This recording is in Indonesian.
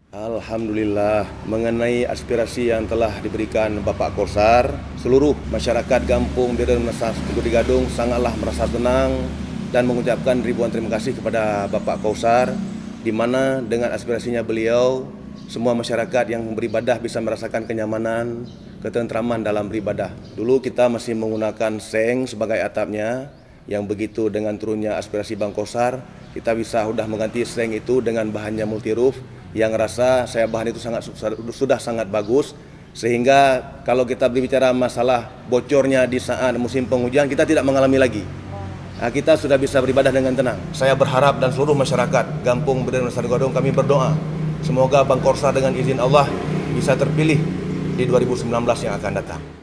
Alhamdulillah, mengenai aspirasi yang telah diberikan Bapak Korsar, seluruh masyarakat Kampung Biren Nusa Kebudi Gadung sangatlah merasa tenang dan mengucapkan ribuan terima kasih kepada Bapak Korsar, di mana dengan aspirasinya beliau, semua masyarakat yang beribadah bisa merasakan kenyamanan, ketentraman dalam beribadah. Dulu kita masih menggunakan seng sebagai atapnya, yang begitu dengan turunnya aspirasi Bang Korsar, kita sudah mengganti seng itu dengan bahannya multi roof, yang rasa saya bahan itu sudah sangat bagus, sehingga kalau kita berbicara masalah bocornya di saat musim penghujan kita tidak mengalami lagi. Nah, kita sudah bisa beribadah dengan tenang. Saya berharap dan seluruh masyarakat Kampung Biren Nusa Kebudi Gadung kami berdoa semoga Bang Korsar dengan izin Allah bisa terpilih di 2019 yang akan datang.